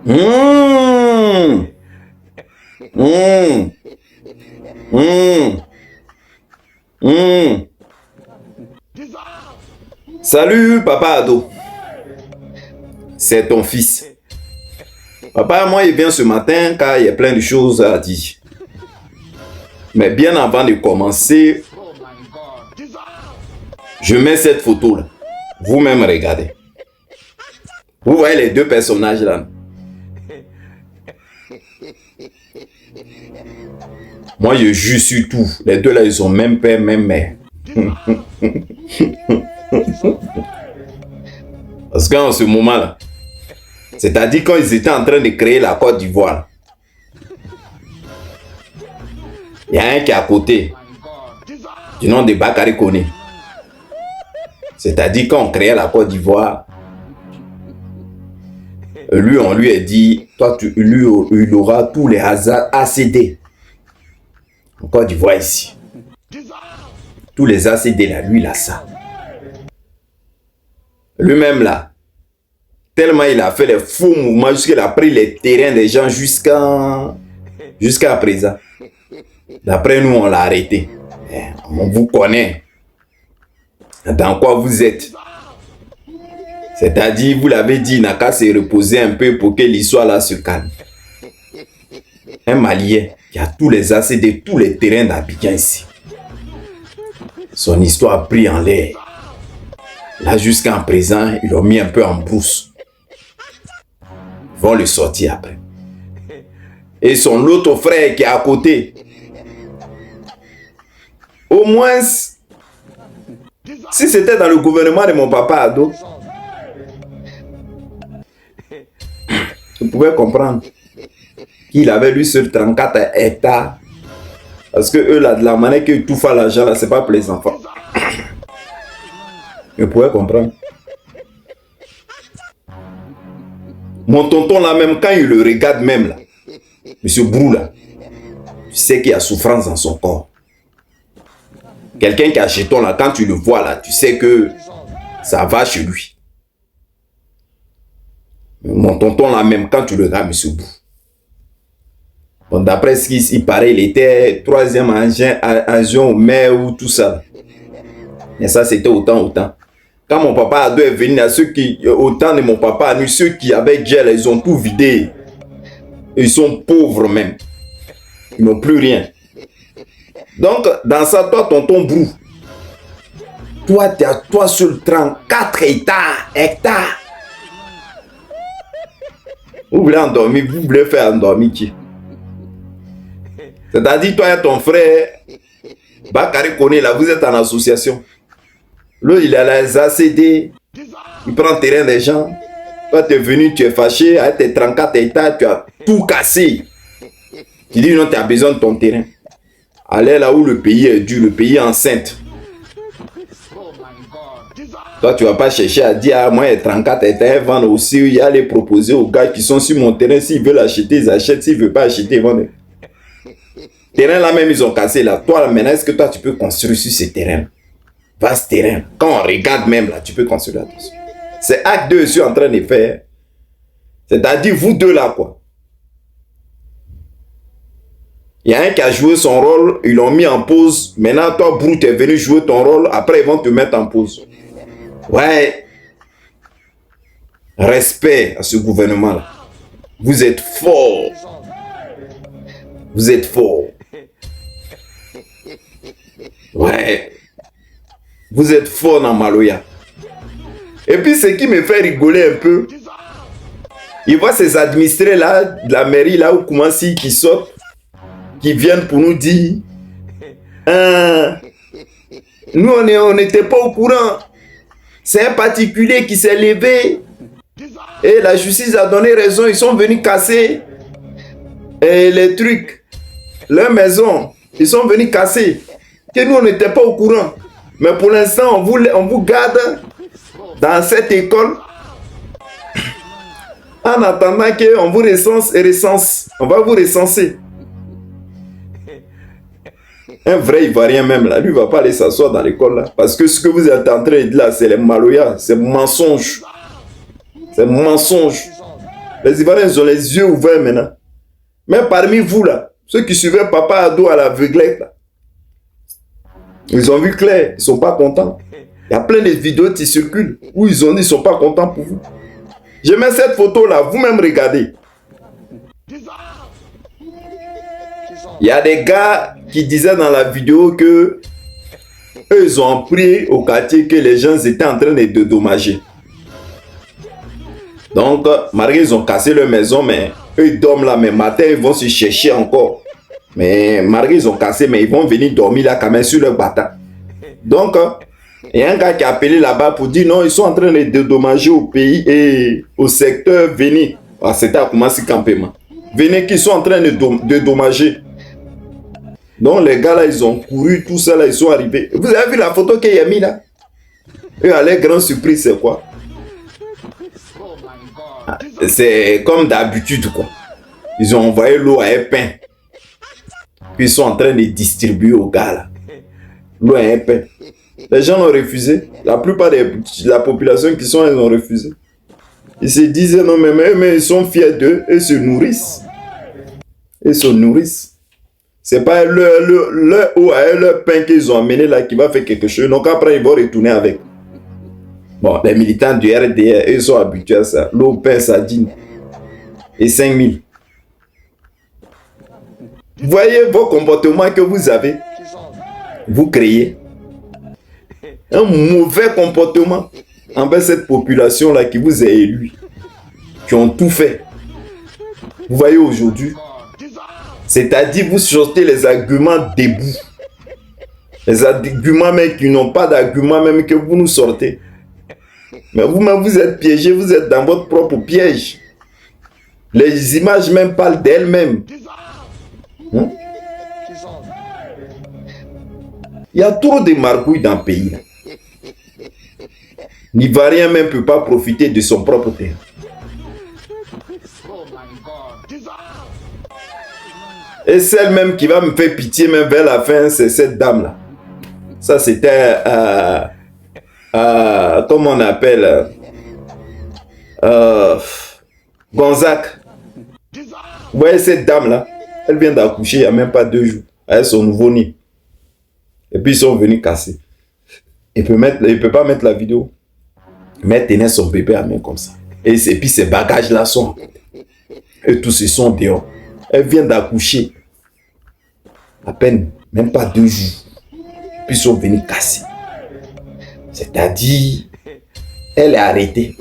Mmh. Mmh. Mmh. Mmh. Salut, papa ado. C'est ton fils. Papa, moi, il vient ce matin car il y a plein de choses à dire. Mais bien avant de commencer, je mets cette photo-là. Vous-même, regardez. Vous voyez les deux personnages là. Moi, je jure sur tout. Les deux là, ils ont même père, même mère. Parce qu'en ce moment-là, c'est-à-dire quand ils étaient en train de créer la Côte d'Ivoire, il y a un qui est à côté, du nom de Bakary Koné. C'est-à-dire quand on créait la Côte d'Ivoire, lui, on lui a dit, toi, il aura tous les hasards ACD. En Côte d'Ivoire ici. Tous les ACD là, lui, il a ça. Lui-même là, tellement il a fait les faux mouvements jusqu'il a pris les terrains des gens jusqu'à présent. D'après nous, on l'a arrêté. On vous connaît. Dans quoi vous êtes? C'est-à-dire, vous l'avez dit, il n'a qu'à se reposer un peu pour que l'histoire là se calme. Un Malien qui a tous les ACD, tous les terrains d'Abidjan ici. Son histoire a pris en l'air. Là, jusqu'à présent, ils l'ont mis un peu en brousse. Ils vont le sortir après. Et son autre frère qui est à côté. Au moins, si c'était dans le gouvernement de mon papa ado, vous pouvez comprendre qu'il avait lui seul 34 hectares. Parce que eux, là, de la manière qu'ils touffent à l'argent, là, c'est pas pour les enfants. Vous pouvez comprendre. Mon tonton là, même quand il le regarde même là, Monsieur Brou là, tu sais qu'il y a souffrance dans son corps. Quelqu'un qui a jeton là, quand tu le vois là, tu sais que ça va chez lui. Mon tonton là, même quand tu le regardes, Monsieur Brou. Bon, d'après ce qu'il paraît, il était troisième agent au maire ou tout ça. Mais ça, c'était autant. Quand mon papa ado est venu, à ceux qui, au temps de mon papa, nous, ceux qui avaient gel, ils ont tout vidé. Ils sont pauvres même. Ils n'ont plus rien. Donc, dans ça, toi, tonton Brou, toi, tu as toi sur 34 hectares. Vous voulez endormir, vous voulez faire endormir qui? C'est-à-dire, toi et ton frère, Bakary Koné, là, vous êtes en association. Là, il a les ACD, il prend le terrain des gens. Toi, tu es venu, tu es fâché, avec tes 34 hectares, tu as tout cassé. Tu dis non, tu as besoin de ton terrain. Allez là où le pays est dur, le pays est enceinte. Toi, tu ne vas pas chercher à dire, ah, moi, 34 hectares, vendre aussi, il y a les proposer aux gars qui sont sur mon terrain. S'ils veulent acheter, ils achètent. S'ils ne veulent pas acheter, ils vendent. Terrain là même, ils ont cassé là. Toi, là, maintenant, est-ce que toi, tu peux construire sur ces terrains? Vaste terrain. Quand on regarde même là, tu peux construire là-dessus. C'est acte 2 je suis en train de faire. C'est-à-dire, vous deux là, quoi. Il y a un qui a joué son rôle, ils l'ont mis en pause. Maintenant, toi, Brou, tu es venu jouer ton rôle. Après, ils vont te mettre en pause. Ouais. Respect à ce gouvernement-là. Vous êtes fort. Vous êtes fort. Ouais. Vous êtes fort dans Maloya. Et puis, ce qui me fait rigoler un peu, il voit ces administrés là, de la mairie là, où Koumassi qui sortent, qui viennent pour nous dire, nous on n'était pas au courant. C'est un particulier qui s'est levé et la justice a donné raison. Ils sont venus casser les trucs, leur maison. Ils sont venus casser. Que nous on n'était pas au courant. Mais pour l'instant, on vous garde dans cette école en attendant qu'on vous recense. On va vous recenser. Un vrai Ivoirien même là, lui va pas aller s'asseoir dans l'école là. Parce que ce que vous êtes en train de dire là, c'est les maloya, c'est mensonge. C'est mensonge. Les Ivoiriens, ils ont les yeux ouverts maintenant. Même parmi vous, là, ceux qui suivaient Papa Ado à l'aveuglette, là, ils ont vu clair, ils ne sont pas contents. Il y a plein de vidéos qui circulent où ils ont dit qu'ils ne sont pas contents pour vous. Je mets cette photo-là, vous-même regardez. Il y a des gars qui disaient dans la vidéo que eux, ils ont appris au quartier que les gens étaient en train de dédommager. Donc, malgré ils ont cassé leur maison, mais eux, ils dorment là, mais matin, ils vont se chercher encore. Mais malgré ils ont cassé, mais ils vont venir dormir là quand même sur leur bâtard. Donc, il y a un gars qui a appelé là-bas pour dire non, ils sont en train de dédommager au pays et au secteur, venez. Ah, c'était à commencer campement. Venez qu'ils sont en train de dédommager. Donc, les gars là, ils ont couru, tout ça là, ils sont arrivés. Vous avez vu la photo qu'il y a mis là? Et à leur grande surprise, c'est quoi? C'est comme d'habitude, quoi. Ils ont envoyé l'eau à un pain. Puis ils sont en train de distribuer aux gars là. L'eau à un pain. Les gens ont refusé. La plupart de la population qui sont, ils ont refusé. Ils se disaient non, mais ils sont fiers d'eux. Ils se nourrissent. Ils se nourrissent. C'est pas leur eau à eux, leur pain qu'ils ont amené là qui va faire quelque chose. Donc après, ils vont retourner avec. Bon, les militants du RDR, ils sont habitués à ça. L'eau, pain, sardine. Et 5000. Voyez vos comportements que vous avez. Vous créez un mauvais comportement envers cette population-là qui vous a élu. Qui ont tout fait. Vous voyez aujourd'hui. C'est-à-dire, vous sortez les arguments debout. Les arguments même qui n'ont pas d'arguments même que vous nous sortez. Mais vous-même, vous êtes piégé, vous êtes dans votre propre piège. Les images même parlent d'elles-mêmes. Hein? Il y a trop de margouilles dans le pays. L'Ivoirien même ne peut pas profiter de son propre terrain. Et celle même qui va me faire pitié même vers la fin, c'est cette dame-là. Ça, c'était... comment on appelle Gonzague. Vous voyez cette dame-là? Elle vient d'accoucher il n'y a même pas 2 jours. Avec son nouveau-né. Et puis ils sont venus casser. Il ne peut pas mettre la vidéo. Mais elle tenait son bébé à main comme ça. Et puis ces bagages-là sont... Et tous ils sont dehors. Elle vient d'accoucher. À peine, même pas 2 jours. Puis ils sont venus casser. C'est-à-dire, elle est arrêtée.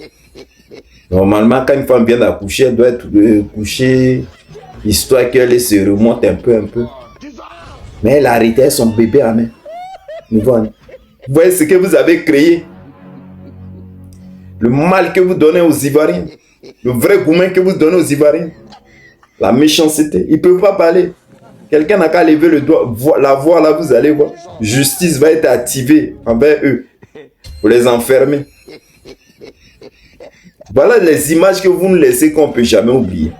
Normalement, quand une femme vient d'accoucher, elle doit être couchée, histoire qu'elle se remonte un peu. Mais elle a arrêté son bébé à main. Vous voyez ce que vous avez créé? Le mal que vous donnez aux Ivoiriens. Le vrai gourmet que vous donnez aux Ivoiriens. La méchanceté. Ils ne peuvent pas parler. Quelqu'un n'a qu'à lever le doigt. La voix là, vous allez voir. Justice va être activée envers eux. Pour les enfermer. Voilà les images que vous nous laissez qu'on ne peut jamais oublier.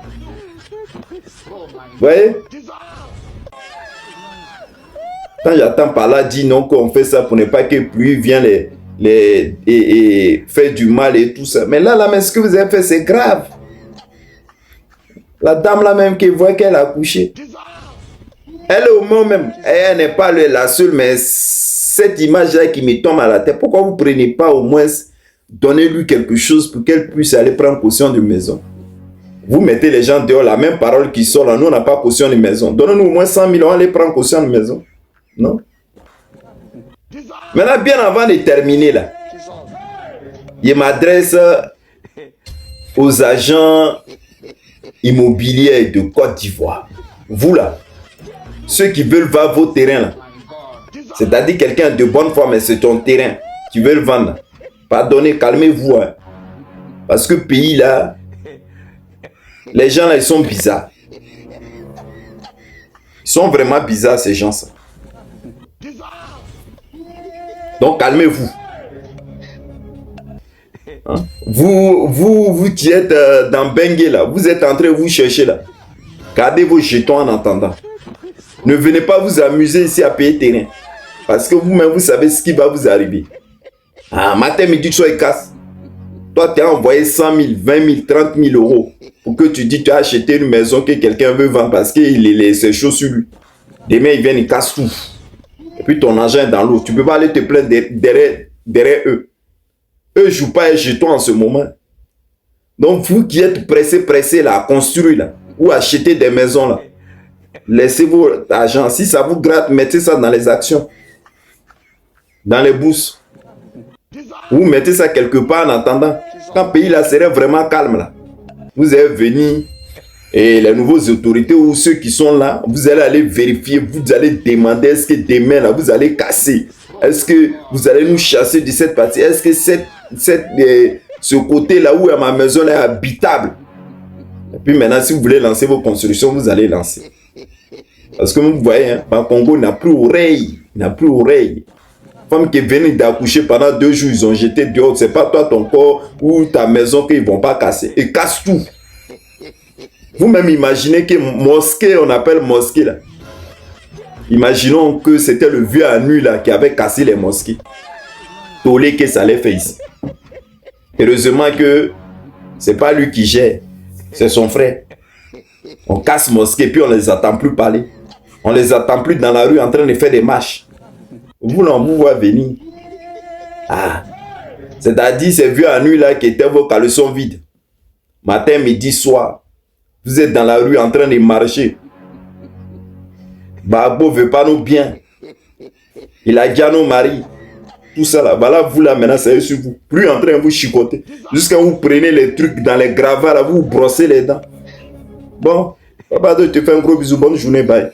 Vous voyez? Quand j'attends par là, dit non qu'on fait ça pour ne pas que pluie vienne et faire du mal et tout ça. Mais là, mais ce que vous avez fait, c'est grave. La dame là même qui voit qu'elle a accouché. Elle est au moins même. Elle n'est pas la seule, mais cette image-là qui me tombe à la tête, pourquoi vous ne prenez pas au moins, donnez-lui quelque chose pour qu'elle puisse aller prendre caution de maison? Vous mettez les gens dehors, la même parole qui sort là, nous on n'a pas caution de maison. Donnez-nous au moins 100 000, on va aller prendre caution de maison. Non? Maintenant, bien avant de terminer là, je m'adresse aux agents immobiliers de Côte d'Ivoire. Vous là, ceux qui veulent vendre vos terrains là, c'est-à-dire quelqu'un de bonne foi, mais c'est ton terrain, qui veulent vendre. Pardonnez, calmez-vous. Hein. Parce que pays là, les gens là, ils sont bizarres. Ils sont vraiment bizarres, ces gens-là. Donc, calmez-vous. Hein? Vous qui êtes dans Bengue là, vous êtes en train de vous chercher là. Gardez vos jetons en attendant. Ne venez pas vous amuser ici à payer terrain. Parce que vous-même, vous savez ce qui va vous arriver. Ah, matin, midi, soir, il casse. Toi, tu as envoyé 100 000, 20 000, 30 000 euros pour que tu dis tu as acheté une maison que quelqu'un veut vendre parce qu'il est ses choses sur lui. Demain, ils viennent, ils cassent tout. Et puis ton argent est dans l'eau. Tu ne peux pas aller te plaindre derrière eux. Eux ne jouent pas un jeton en ce moment. Donc, vous qui êtes pressés là, à construire là, ou acheter des maisons là, laissez votre argent. Si ça vous gratte, mettez ça dans les actions, dans les bourses. Vous mettez ça quelque part en attendant. Quand le pays là serait vraiment calme là, vous allez venir et les nouveaux autorités ou ceux qui sont là, vous allez aller vérifier, vous allez demander est-ce que demain là, vous allez casser. Est-ce que vous allez nous chasser de cette partie? Est-ce que ce côté-là où ma maison est habitable? Et puis maintenant, si vous voulez lancer vos constructions, vous allez lancer. Parce que vous voyez, hein, Congo n'a plus oreille. N'a plus oreille. Femme qui viennent d'accoucher pendant 2 jours, ils ont jeté dehors. C'est pas toi, ton corps ou ta maison qu'ils ne vont pas casser. Ils cassent tout. Vous-même imaginez que mosquée, on appelle mosquée là. Imaginons que c'était le vieux Anu là qui avait cassé les mosquées. Tolé que ça allait faire ici. Heureusement que c'est pas lui qui gère, c'est son frère. On casse mosquée puis on les attend plus parler. On les attend plus dans la rue en train de faire des marches. Vous l'en vous voyez venir. Ah, c'est-à-dire ces vieux Anu là qui étaient vos caleçons vides. Matin, midi, soir. Vous êtes dans la rue en train de marcher. Babo veut pas nous bien. Il a dit à nos maris. Tout ça là. Voilà, vous là maintenant, c'est sur vous. Plus en train de vous chicoter. Jusqu'à vous prenez les trucs dans les gravats là, vous brossez les dents. Bon, papa, je te fais un gros bisou. Bonne journée, bye.